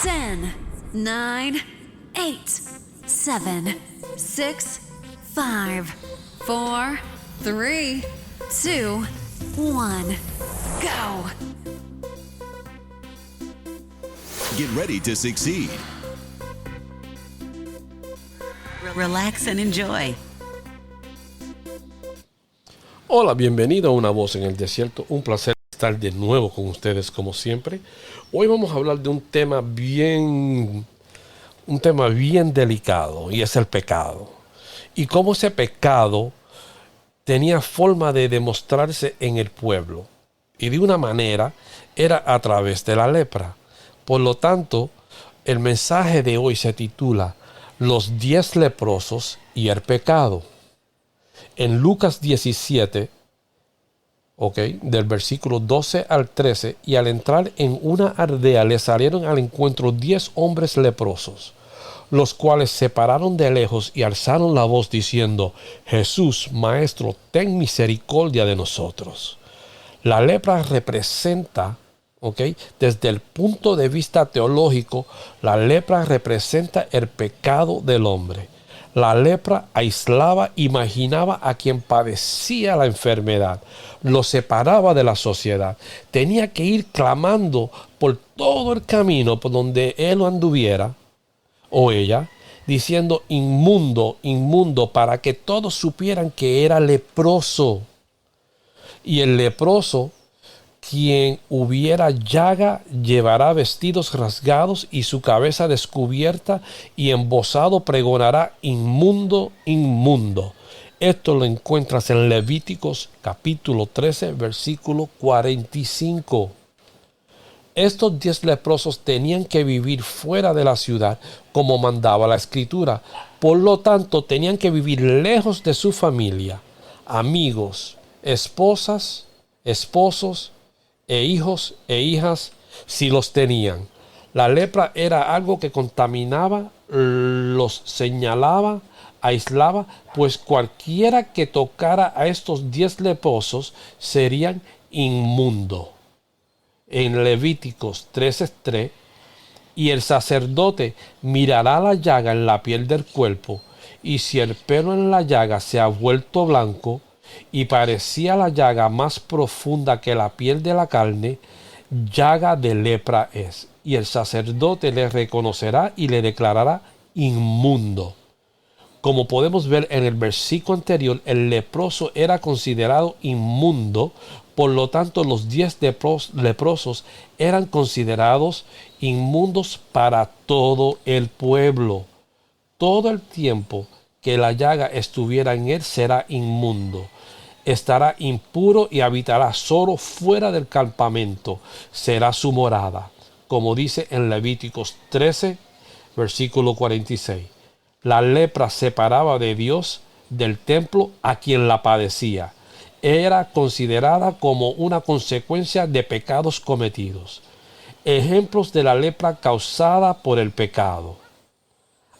10, 9, 8, 7, 6, 5, 4, 3, 2, 1. Go! Get ready to succeed. Relax and enjoy. Hola, bienvenido a Una Voz en el Desierto. Un placer estar de nuevo con ustedes como siempre. Hoy vamos a hablar de un tema bien delicado, y es el pecado. Y cómo ese pecado tenía forma de demostrarse en el pueblo. Y de una manera era a través de la lepra. Por lo tanto, el mensaje de hoy se titula Los 10 leprosos y el pecado. En Lucas 17, del versículo 12 al 13, y al entrar en una aldea le salieron al encuentro 10 hombres leprosos, los cuales se pararon de lejos y alzaron la voz diciendo: Jesús, Maestro, ten misericordia de nosotros. La lepra representa, desde el punto de vista teológico, la lepra representa el pecado del hombre. La lepra aislaba, imaginaba a quien padecía la enfermedad, lo separaba de la sociedad. Tenía que ir clamando por todo el camino por donde él anduviera o ella, diciendo inmundo, inmundo, para que todos supieran que era leproso. Y el leproso, quien hubiera llaga, llevará vestidos rasgados y su cabeza descubierta, y embozado pregonará inmundo, inmundo. Esto lo encuentras en Levíticos capítulo 13, versículo 45. Estos 10 leprosos tenían que vivir fuera de la ciudad como mandaba la Escritura. Por lo tanto, tenían que vivir lejos de su familia, amigos, esposas, esposos, e hijos e hijas si los tenían. La lepra era algo que contaminaba, los señalaba, aislaba, pues cualquiera que tocara a estos 10 leprosos serían inmundo. En Levíticos 13:3, y el sacerdote mirará la llaga en la piel del cuerpo, y si el pelo en la llaga se ha vuelto blanco, y parecía la llaga más profunda que la piel de la carne, llaga de lepra es, y el sacerdote le reconocerá y le declarará inmundo. Como podemos ver en el versículo anterior, el leproso era considerado inmundo, por lo tanto los 10 leprosos eran considerados inmundos para todo el pueblo. Todo el tiempo que la llaga estuviera en él será inmundo. Estará impuro y habitará solo fuera del campamento. Será su morada, como dice en Levíticos 13, versículo 46. La lepra separaba de Dios del templo a quien la padecía. Era considerada como una consecuencia de pecados cometidos. Ejemplos de la lepra causada por el pecado.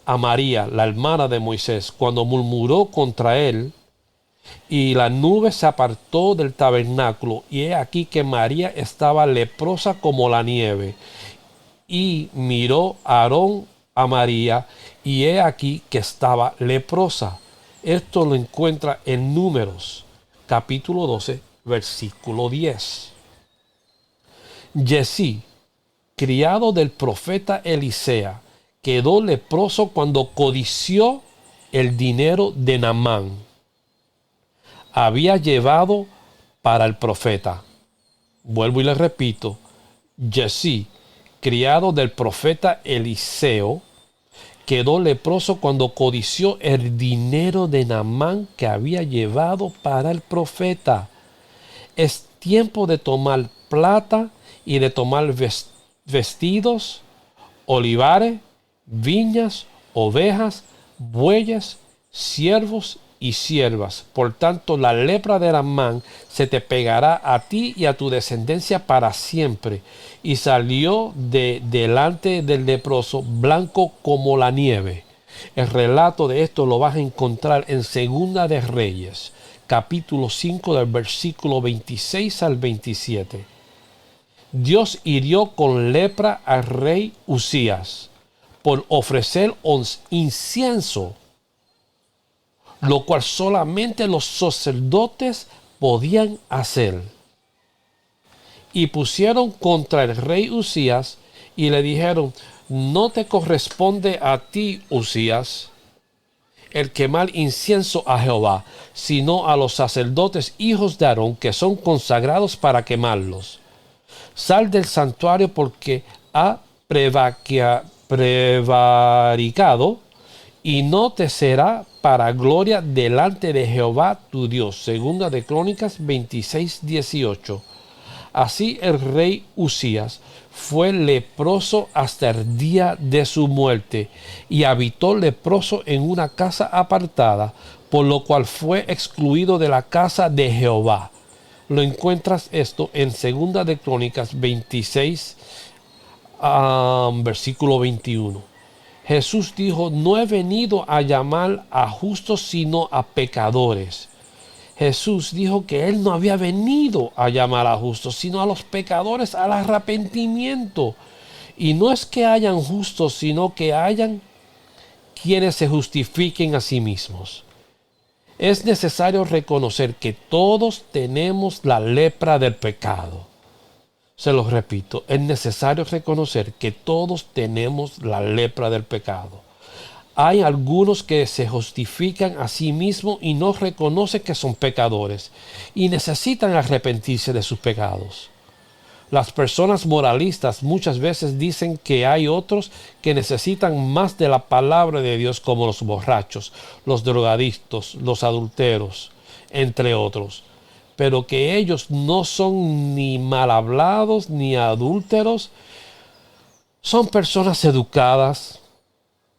A María, la hermana de Moisés, cuando murmuró contra él, y la nube se apartó del tabernáculo, y he aquí que María estaba leprosa como la nieve. Y miró Aarón a María, y he aquí que estaba leprosa. Esto lo encuentra en Números, capítulo 12, versículo 10. Jesí, criado del profeta Elisea, quedó leproso cuando codició el dinero de Naamán. Había llevado para el profeta. Vuelvo y le repito. Jesí, criado del profeta Eliseo, quedó leproso cuando codició el dinero de Naamán que había llevado para el profeta. Es tiempo de tomar plata y de tomar vestidos, olivares, viñas, ovejas, bueyes, siervos y siervas. Por tanto, la lepra de Naamán se te pegará a ti y a tu descendencia para siempre. Y salió de delante del leproso blanco como la nieve. El relato de esto lo vas a encontrar en Segunda de Reyes, capítulo 5, del versículo 26 al 27. Dios hirió con lepra al rey Usías por ofrecer incienso, lo cual solamente los sacerdotes podían hacer. Y pusieron contra el rey Usías y le dijeron: no te corresponde a ti, Usías, el quemar incienso a Jehová, sino a los sacerdotes hijos de Aarón, que son consagrados para quemarlos. Sal del santuario, porque ha prevaricado, y no te será para gloria delante de Jehová tu Dios. Segunda de Crónicas 26:18. Así el rey Usías fue leproso hasta el día de su muerte, y habitó leproso en una casa apartada, por lo cual fue excluido de la casa de Jehová. Lo encuentras esto en Segunda de Crónicas 26, versículo 21. Jesús dijo: no he venido a llamar a justos, sino a pecadores. Jesús dijo que Él no había venido a llamar a justos, sino a los pecadores al arrepentimiento. Y no es que hayan justos, sino que hayan quienes se justifiquen a sí mismos. Es necesario reconocer que todos tenemos la lepra del pecado. Se los repito, es necesario reconocer que todos tenemos la lepra del pecado. Hay algunos que se justifican a sí mismos y no reconocen que son pecadores y necesitan arrepentirse de sus pecados. Las personas moralistas muchas veces dicen que hay otros que necesitan más de la palabra de Dios, como los borrachos, los drogadictos, los adúlteros, entre otros. Pero que ellos no son ni mal hablados ni adúlteros, son personas educadas,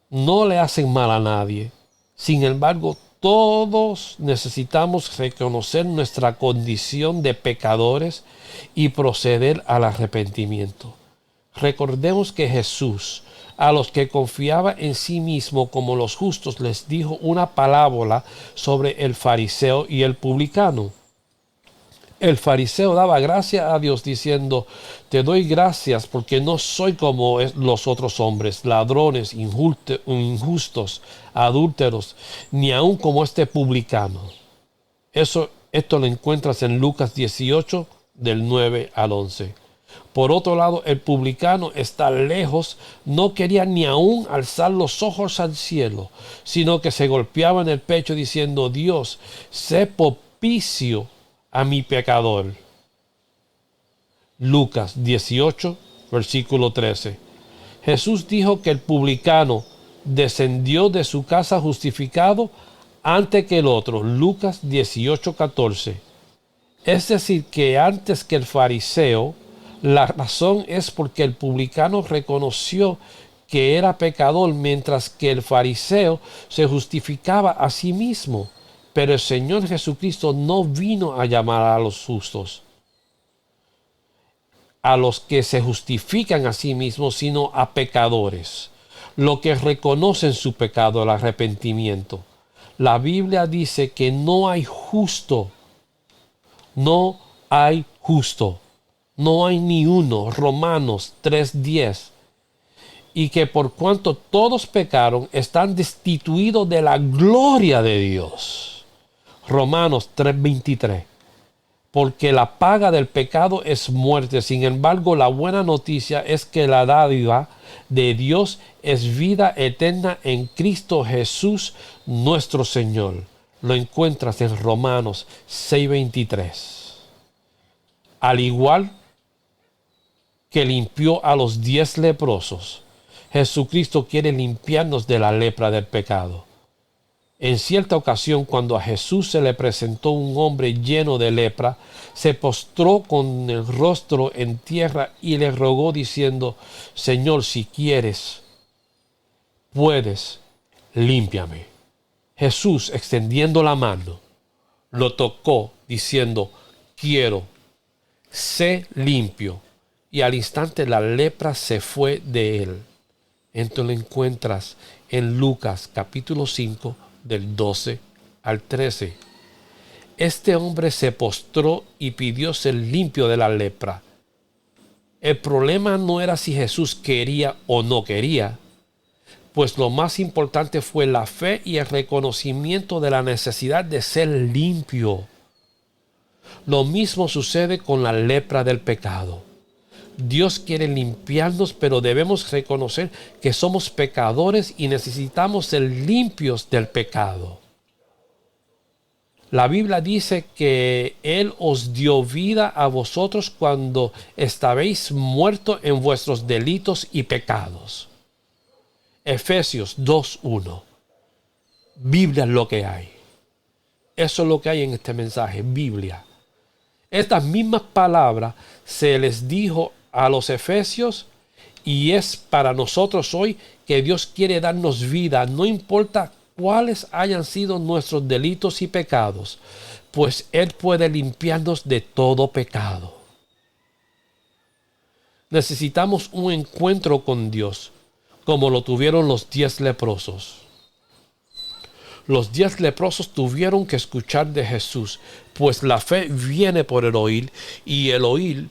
no le hacen mal a nadie. Sin embargo, todos necesitamos reconocer nuestra condición de pecadores y proceder al arrepentimiento. Recordemos que Jesús, a los que confiaba en sí mismo como los justos, les dijo una parábola sobre el fariseo y el publicano. El fariseo daba gracias a Dios diciendo: te doy gracias porque no soy como los otros hombres, ladrones, injustos, adúlteros, ni aun como este publicano. Esto lo encuentras en Lucas 18, del 9 al 11. Por otro lado, el publicano está lejos, no quería ni aun alzar los ojos al cielo, sino que se golpeaba en el pecho diciendo: Dios, sé propicio a mi pecador. Lucas 18, versículo 13. Jesús dijo que el publicano descendió de su casa justificado antes que el otro. Lucas 18, 14. Es decir, que antes que el fariseo. La razón es porque el publicano reconoció que era pecador, mientras que el fariseo se justificaba a sí mismo. Pero el Señor Jesucristo no vino a llamar a los justos, a los que se justifican a sí mismos, sino a pecadores, los que reconocen su pecado, el arrepentimiento. La Biblia dice que no hay justo, no hay justo, no hay ni uno. Romanos 3:10. Y que por cuanto todos pecaron, están destituidos de la gloria de Dios. Romanos 3:23. Porque la paga del pecado es muerte. Sin embargo, la buena noticia es que la dádiva de Dios es vida eterna en Cristo Jesús nuestro Señor. Lo encuentras en Romanos 6:23. Al igual que limpió a los 10 leprosos, Jesucristo quiere limpiarnos de la lepra del pecado. En cierta ocasión, cuando a Jesús se le presentó un hombre lleno de lepra, se postró con el rostro en tierra y le rogó diciendo: Señor, si quieres, puedes, límpiame. Jesús, extendiendo la mano, lo tocó diciendo: quiero, sé limpio. Y al instante la lepra se fue de él. Entonces lo encuentras en Lucas capítulo 5, del 12 al 13. Este hombre se postró y pidió ser limpio de la lepra. El problema no era si Jesús quería o no quería, pues lo más importante fue la fe y el reconocimiento de la necesidad de ser limpio. Lo mismo sucede con la lepra del pecado. Dios quiere limpiarnos, pero debemos reconocer que somos pecadores y necesitamos ser limpios del pecado. La Biblia dice que Él os dio vida a vosotros cuando estabais muertos en vuestros delitos y pecados. Efesios 2:1. Biblia es lo que hay. Eso es lo que hay en este mensaje, Biblia. Estas mismas palabras se les dijo a los efesios y es para nosotros hoy que Dios quiere darnos vida, no importa cuáles hayan sido nuestros delitos y pecados, pues Él puede limpiarnos de todo pecado. Necesitamos un encuentro con Dios, como lo tuvieron los 10 leprosos. Los 10 leprosos tuvieron que escuchar de Jesús, pues la fe viene por el oír y el oír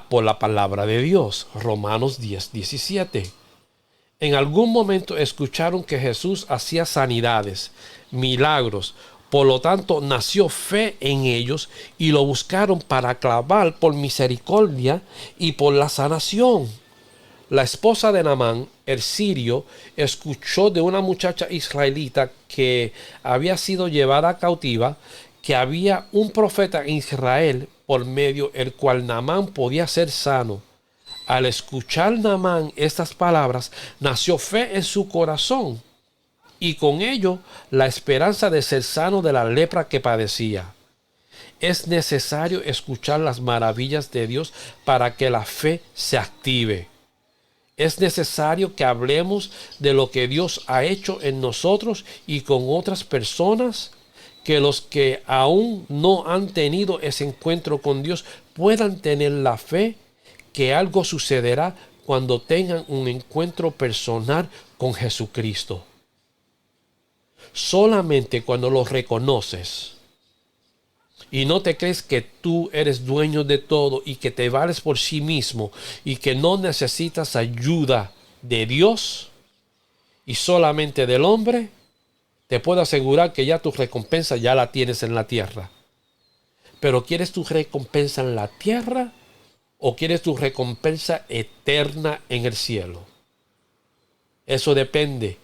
por la palabra de Dios. Romanos 10:17. En algún momento escucharon que Jesús hacía sanidades, milagros. Por lo tanto, nació fe en ellos y lo buscaron para clamar por misericordia y por la sanación. La esposa de Naamán, el sirio, escuchó de una muchacha israelita que había sido llevada cautiva que había un profeta en Israel por medio el cual Naamán podía ser sano. Al escuchar Naamán estas palabras, nació fe en su corazón y con ello la esperanza de ser sano de la lepra que padecía. Es necesario escuchar las maravillas de Dios para que la fe se active. Es necesario que hablemos de lo que Dios ha hecho en nosotros y con otras personas, que los que aún no han tenido ese encuentro con Dios puedan tener la fe que algo sucederá cuando tengan un encuentro personal con Jesucristo. Solamente cuando lo reconoces y no te crees que tú eres dueño de todo y que te vales por sí mismo y que no necesitas ayuda de Dios y solamente del hombre, te puedo asegurar que ya tu recompensa ya la tienes en la tierra. Pero ¿quieres tu recompensa en la tierra o quieres tu recompensa eterna en el cielo? Eso depende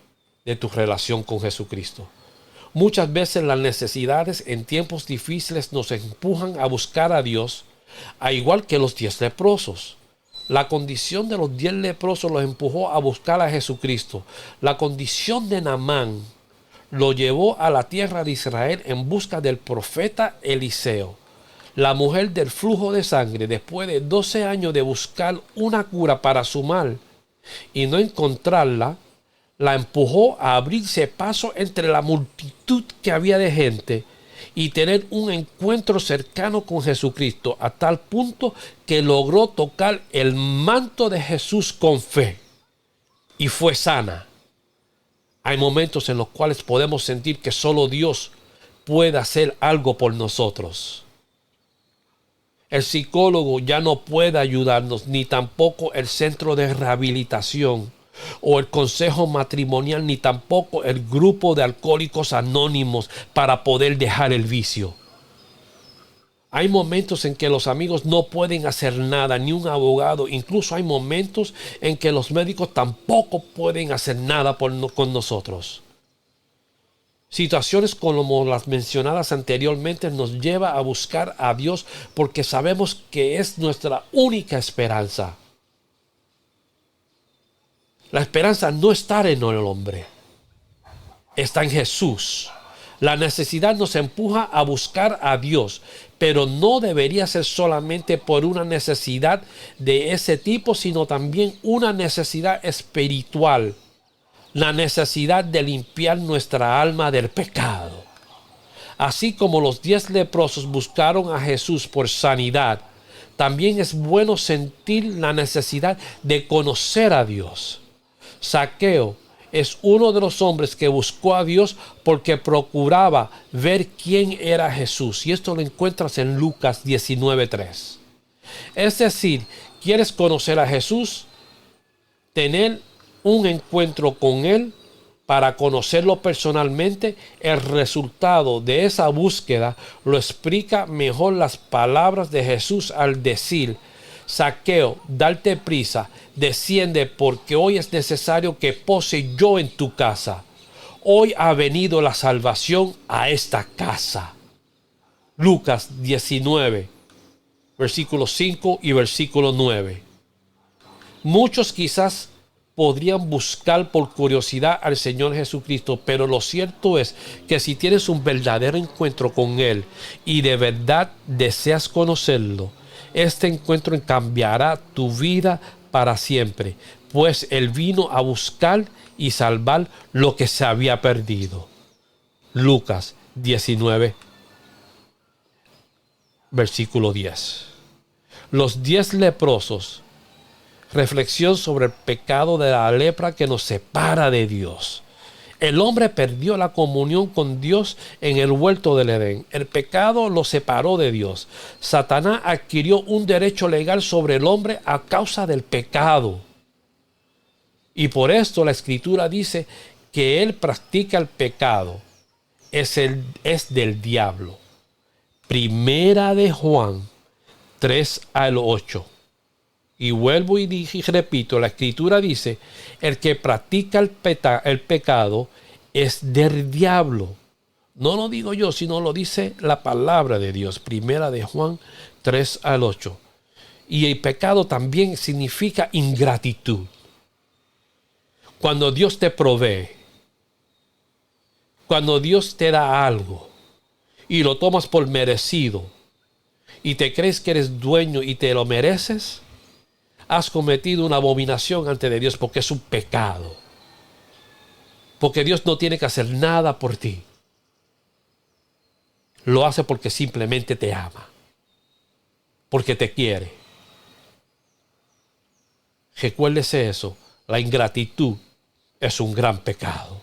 de tu relación con Jesucristo. Muchas veces las necesidades en tiempos difíciles nos empujan a buscar a Dios, a igual que los 10 leprosos. La condición de los 10 leprosos los empujó a buscar a Jesucristo. La condición de Naamán lo llevó a la tierra de Israel en busca del profeta Eliseo. La mujer del flujo de sangre, después de 12 años de buscar una cura para su mal y no encontrarla, la empujó a abrirse paso entre la multitud que había de gente y tener un encuentro cercano con Jesucristo, a tal punto que logró tocar el manto de Jesús con fe y fue sana. Hay momentos en los cuales podemos sentir que solo Dios puede hacer algo por nosotros. El psicólogo ya no puede ayudarnos, ni tampoco el centro de rehabilitación o el consejo matrimonial, ni tampoco el grupo de alcohólicos anónimos para poder dejar el vicio. Hay momentos en que los amigos no pueden hacer nada, ni un abogado. Incluso hay momentos en que los médicos tampoco pueden hacer nada con nosotros. Situaciones como las mencionadas anteriormente nos lleva a buscar a Dios porque sabemos que es nuestra única esperanza. La esperanza no está en el hombre, está en Jesús. La necesidad nos empuja a buscar a Dios, pero no debería ser solamente por una necesidad de ese tipo, sino también una necesidad espiritual. La necesidad de limpiar nuestra alma del pecado. Así como los 10 leprosos buscaron a Jesús por sanidad, también es bueno sentir la necesidad de conocer a Dios. Zaqueo es uno de los hombres que buscó a Dios porque procuraba ver quién era Jesús. Y esto lo encuentras en Lucas 19:3. Es decir, ¿Quieres conocer a Jesús? Tener un encuentro con Él para conocerlo personalmente. El resultado de esa búsqueda lo explica mejor las palabras de Jesús al decir: Zaqueo, darte prisa, desciende, porque hoy es necesario que pose yo en tu casa. Hoy ha venido la salvación a esta casa. Lucas 19, versículo 5 y versículo 9. Muchos quizás podrían buscar por curiosidad al Señor Jesucristo, pero lo cierto es que si tienes un verdadero encuentro con Él y de verdad deseas conocerlo, este encuentro cambiará tu vida para siempre, pues Él vino a buscar y salvar lo que se había perdido. Lucas 19, versículo 10. Los 10 leprosos. Reflexión sobre el pecado de la lepra que nos separa de Dios. El hombre perdió la comunión con Dios en el huerto del Edén. El pecado lo separó de Dios. Satanás adquirió un derecho legal sobre el hombre a causa del pecado. Y por esto la Escritura dice que él practica el pecado. Es del diablo. Primera de Juan 3 al 8. Y vuelvo y repito, la Escritura dice: el que practica el pecado es del diablo. No lo digo yo, sino lo dice la palabra de Dios. Primera de Juan 3 al 8. Y el pecado también significa ingratitud. Cuando Dios te provee, cuando Dios te da algo y lo tomas por merecido y te crees que eres dueño y te lo mereces, has cometido una abominación ante de Dios, porque es un pecado. Porque Dios no tiene que hacer nada por ti. Lo hace porque simplemente te ama. Porque te quiere. Recuérdese eso. La ingratitud es un gran pecado.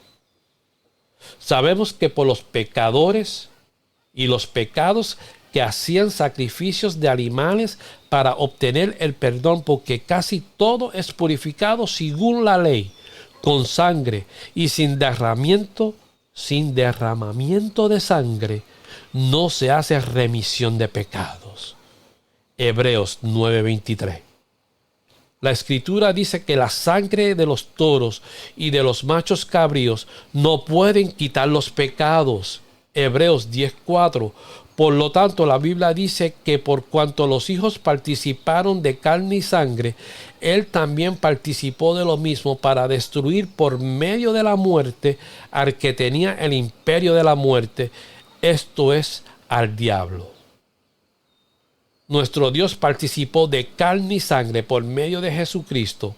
Sabemos que por los pecadores y los pecados que hacían sacrificios de animales para obtener el perdón, porque casi todo es purificado según la ley, con sangre, y sin derramamiento de sangre no se hace remisión de pecados. Hebreos 9:23. La Escritura dice que la sangre de los toros y de los machos cabríos no pueden quitar los pecados. Hebreos 10:4. Por lo tanto, la Biblia dice que por cuanto los hijos participaron de carne y sangre, Él también participó de lo mismo para destruir por medio de la muerte al que tenía el imperio de la muerte, esto es, al diablo. Nuestro Dios participó de carne y sangre por medio de Jesucristo,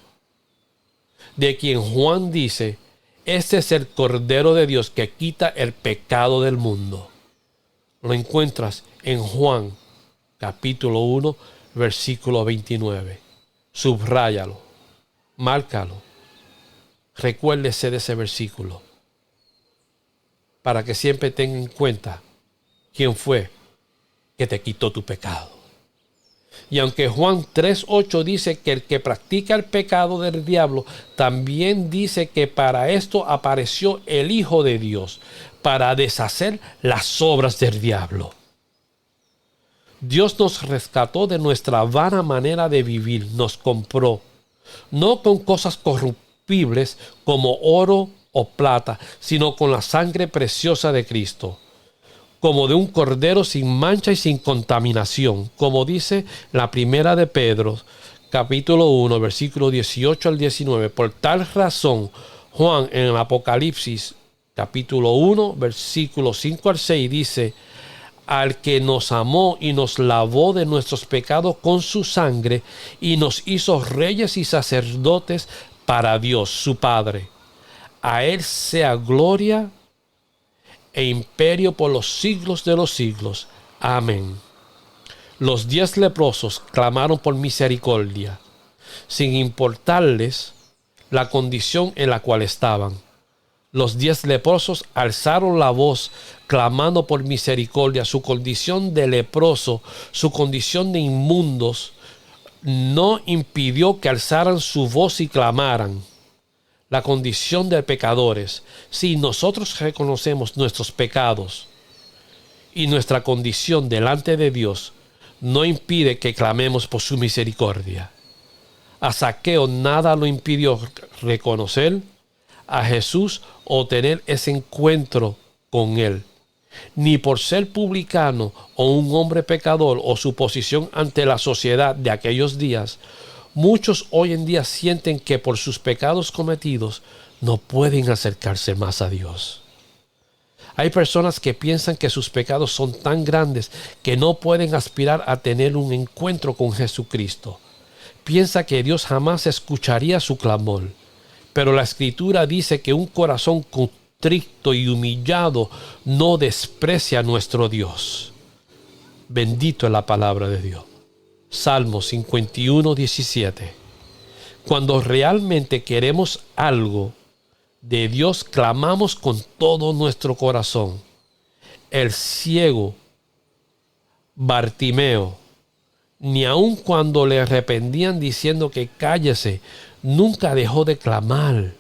de quien Juan dice: este es el Cordero de Dios que quita el pecado del mundo. Lo encuentras en Juan, capítulo 1, versículo 29. Subráyalo, márcalo, recuérdese de ese versículo, para que siempre tenga en cuenta quién fue que te quitó tu pecado. Y aunque Juan 3:8 dice que el que practica el pecado del diablo, también dice que para esto apareció el Hijo de Dios, para deshacer las obras del diablo. Dios nos rescató de nuestra vana manera de vivir, nos compró, no con cosas corruptibles como oro o plata, sino con la sangre preciosa de Cristo, como de un cordero sin mancha y sin contaminación, como dice la primera de Pedro, capítulo 1, versículo 18 al 19. Por tal razón, Juan en el Apocalipsis, capítulo 1, versículos 5 al 6 dice: al que nos amó y nos lavó de nuestros pecados con su sangre y nos hizo reyes y sacerdotes para Dios su Padre. A Él sea gloria e imperio por los siglos de los siglos. Amén. Los 10 leprosos clamaron por misericordia, sin importarles la condición en la cual estaban. Los 10 leprosos alzaron la voz clamando por misericordia. Su condición de leproso, su condición de inmundos, no impidió que alzaran su voz y clamaran la condición de pecadores. Si nosotros reconocemos nuestros pecados y nuestra condición delante de Dios, no impide que clamemos por su misericordia. A Zaqueo nada lo impidió reconocer a Jesús o tener ese encuentro con él. Ni por ser publicano o un hombre pecador o su posición ante la sociedad de aquellos días, muchos hoy en día sienten que por sus pecados cometidos no pueden acercarse más a Dios. Hay personas que piensan que sus pecados son tan grandes que no pueden aspirar a tener un encuentro con Jesucristo. Piensa que Dios jamás escucharía su clamor. Pero la Escritura dice que un corazón contrito y humillado no desprecia a nuestro Dios. Bendito es la palabra de Dios. Salmo 51, 17. Cuando realmente queremos algo de Dios, clamamos con todo nuestro corazón. El ciego Bartimeo, ni aun cuando le arrepentían diciendo que cállese, nunca dejó de clamar.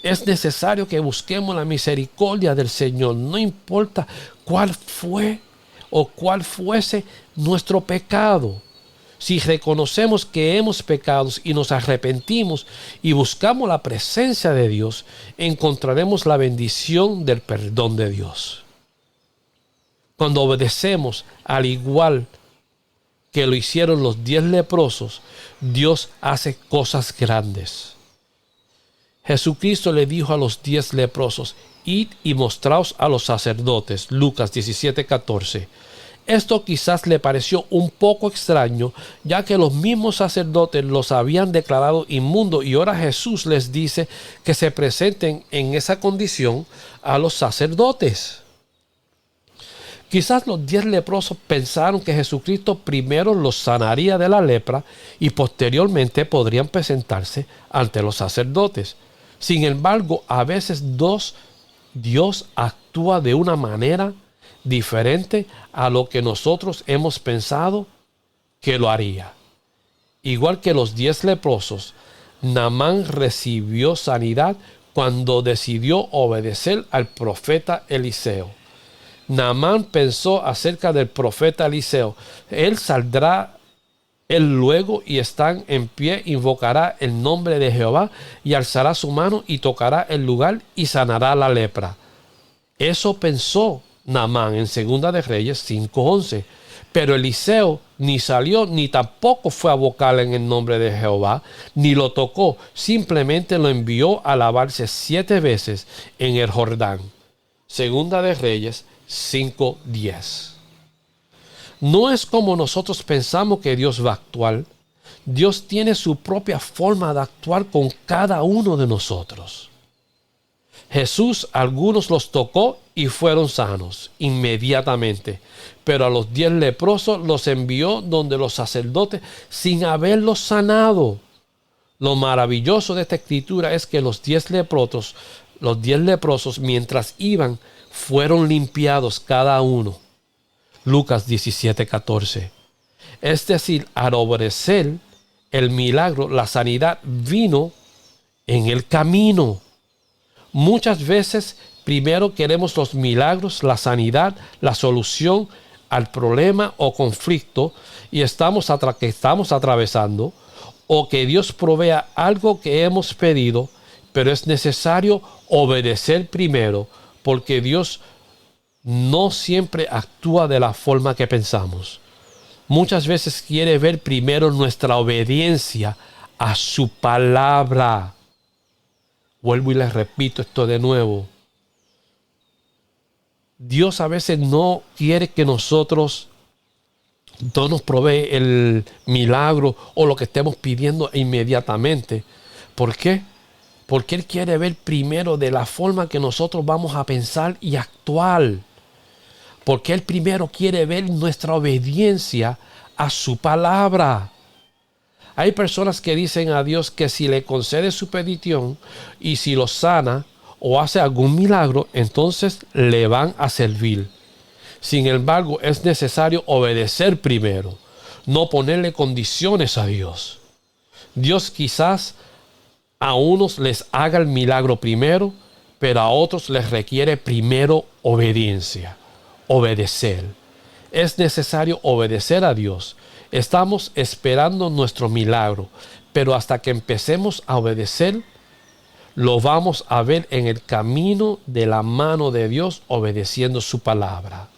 Es necesario que busquemos la misericordia del Señor, no importa cuál fue o cuál fuese nuestro pecado. Si reconocemos que hemos pecado y nos arrepentimos y buscamos la presencia de Dios, encontraremos la bendición del perdón de Dios. Cuando obedecemos al igual que lo hicieron los 10 leprosos, Dios hace cosas grandes. Jesucristo le dijo a los 10 leprosos: id y mostraos a los sacerdotes. Lucas 17:14. Esto quizás le pareció un poco extraño, ya que los mismos sacerdotes los habían declarado inmundos, y ahora Jesús les dice que se presenten en esa condición a los sacerdotes. Quizás los 10 leprosos pensaron que Jesucristo primero los sanaría de la lepra y posteriormente podrían presentarse ante los sacerdotes. Sin embargo, a veces Dios actúa de una manera diferente a lo que nosotros hemos pensado que lo haría. Igual que los 10 leprosos, Naamán recibió sanidad cuando decidió obedecer al profeta Eliseo. Naamán pensó acerca del profeta Eliseo: él saldrá luego y están en pie, invocará el nombre de Jehová y alzará su mano y tocará el lugar y sanará la lepra. Eso pensó Naamán en 2 de Reyes 5:11. Pero Eliseo ni salió ni tampoco fue a invocar en el nombre de Jehová, ni lo tocó, simplemente lo envió a lavarse 7 veces en el Jordán. 2 de Reyes 5:10. No es como nosotros pensamos que Dios va a actuar. Dios tiene su propia forma de actuar con cada uno de nosotros. Jesús, algunos los tocó y fueron sanos inmediatamente, pero a los 10 leprosos los envió donde los sacerdotes sin haberlos sanado. Lo maravilloso de esta escritura es que los 10 leprosos, mientras iban, fueron limpiados cada uno. Lucas 17:14. Es decir, al obedecer el milagro, la sanidad vino en el camino. Muchas veces primero queremos los milagros, la sanidad, la solución al problema o conflicto que estamos atravesando, o que Dios provea algo que hemos pedido, pero es necesario obedecer primero, porque Dios no siempre actúa de la forma que pensamos. Muchas veces quiere ver primero nuestra obediencia a su palabra. Vuelvo y les repito esto de nuevo. Dios a veces no quiere que nosotros no nos provee el milagro o lo que estemos pidiendo inmediatamente. ¿Por qué? Porque Él quiere ver primero de la forma que nosotros vamos a pensar y actuar. Porque Él primero quiere ver nuestra obediencia a su palabra. Hay personas que dicen a Dios que si le concede su petición y si lo sana o hace algún milagro, entonces le van a servir. Sin embargo, es necesario obedecer primero. no ponerle condiciones a Dios. Dios quizás a unos les haga el milagro primero, pero a otros les requiere primero obediencia, obedecer. Es necesario obedecer a Dios. Estamos esperando nuestro milagro, pero hasta que empecemos a obedecer, lo vamos a ver en el camino de la mano de Dios, obedeciendo su palabra.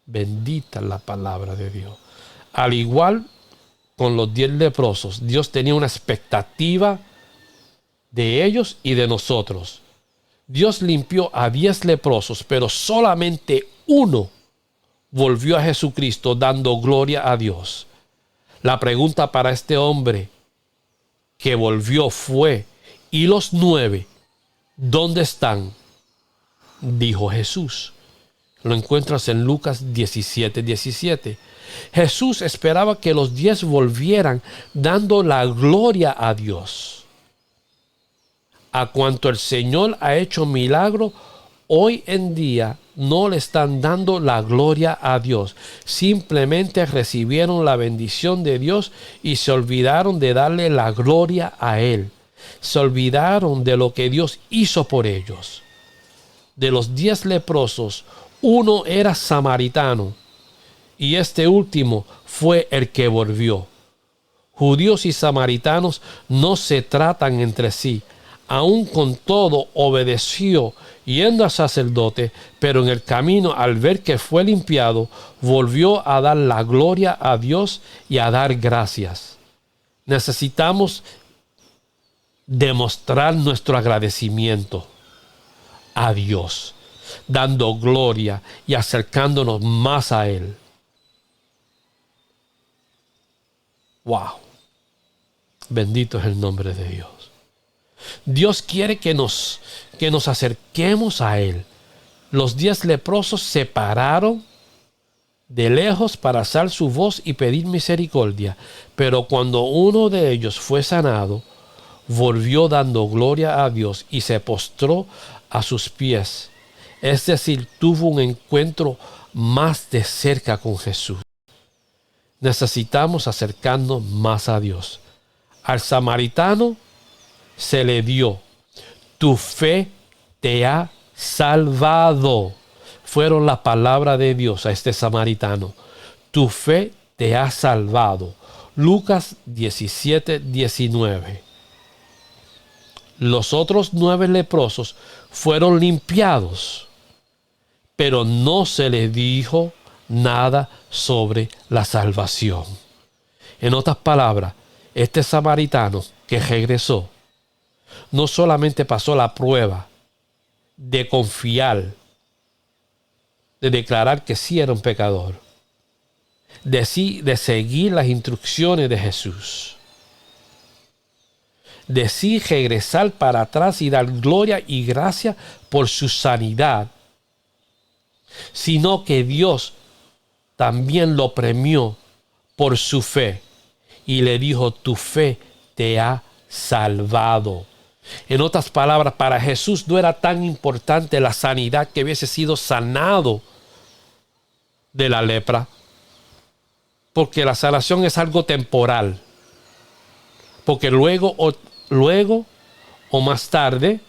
Bendita la palabra de Dios. Al igual con los 10 leprosos, Dios tenía una expectativa de ellos y de nosotros. Dios limpió a 10 leprosos, pero solamente uno volvió a Jesucristo dando gloria a Dios. La pregunta para este hombre que volvió fue: ¿y los 9 dónde están? Dijo Jesús. Lo encuentras en Lucas 17:17. Jesús esperaba que los 10 volvieran dando la gloria a Dios. A cuanto el Señor ha hecho milagro, hoy en día no le están dando la gloria a Dios. Simplemente recibieron la bendición de Dios y se olvidaron de darle la gloria a Él. Se olvidaron de lo que Dios hizo por ellos. De los 10 leprosos, uno era samaritano y este último fue el que volvió. Judíos y samaritanos no se tratan entre sí. Aún con todo obedeció yendo al sacerdote, pero en el camino, al ver que fue limpiado, volvió a dar la gloria a Dios y a dar gracias. Necesitamos demostrar nuestro agradecimiento a Dios, dando gloria y acercándonos más a Él. Wow. Bendito es el nombre de Dios. Dios quiere que nos acerquemos a Él. Los 10 leprosos se pararon de lejos para alzar su voz y pedir misericordia, pero cuando uno de ellos fue sanado, volvió dando gloria a Dios y se postró a sus pies. Es decir, tuvo un encuentro más de cerca con Jesús. Necesitamos acercarnos más a Dios. Al samaritano se le dio: tu fe te ha salvado. Fueron las palabras de Dios a este samaritano. Tu fe te ha salvado. Lucas 17:19. Los otros 9 leprosos fueron limpiados, pero no se les dijo nada sobre la salvación. En otras palabras, este samaritano que regresó no solamente pasó la prueba de confiar, de declarar que sí era un pecador, de seguir las instrucciones de Jesús, de sí regresar para atrás y dar gloria y gracia por su sanidad, sino que Dios también lo premió por su fe y le dijo: tu fe te ha salvado. En otras palabras, para Jesús no era tan importante la sanidad, que hubiese sido sanado de la lepra, porque la sanación es algo temporal, porque luego o más tarde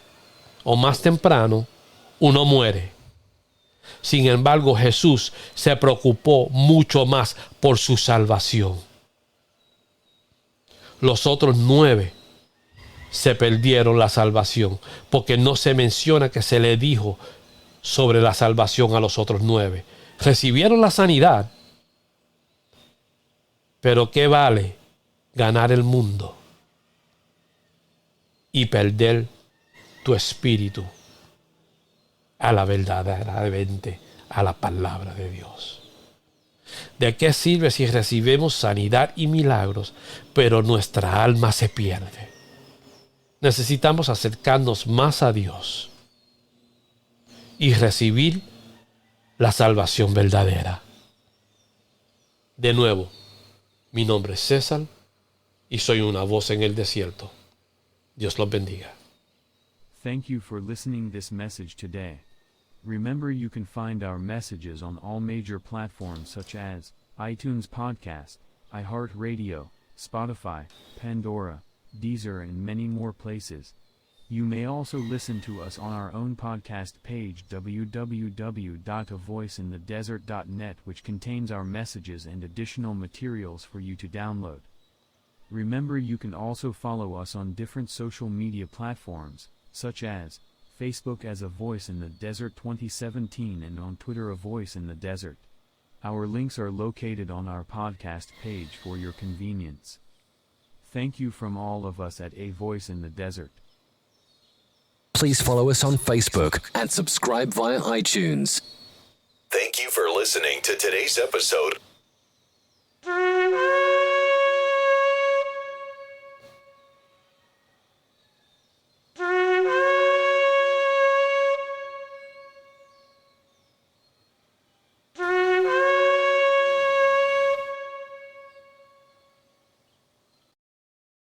o más temprano uno muere. Sin embargo, Jesús se preocupó mucho más por su salvación. Los otros 9 se perdieron la salvación, porque no se menciona que se le dijo sobre la salvación a los otros 9. Recibieron la sanidad, pero ¿qué vale ganar el mundo y perder tu espíritu a la verdaderamente a la palabra de Dios? ¿De qué sirve si recibimos sanidad y milagros, pero nuestra alma se pierde? Necesitamos acercarnos más a Dios y recibir la salvación verdadera. De nuevo, mi nombre es César y soy una voz en el desierto. Dios los bendiga. Thank you for listening this message today. Remember, you can find our messages on all major platforms such as iTunes Podcast, iHeartRadio, Spotify, Pandora, Deezer, and many more places. You may also listen to us on our own podcast page www.avoiceinthedesert.net, which contains our messages and additional materials for you to download. Remember, you can also follow us on different social media platforms, such as Facebook as A Voice in the Desert 2017 and on Twitter A Voice in the Desert. Our links are located on our podcast page for your convenience. Thank you from all of us at A Voice in the Desert. Please follow us on Facebook and subscribe via iTunes. Thank you for listening to today's episode.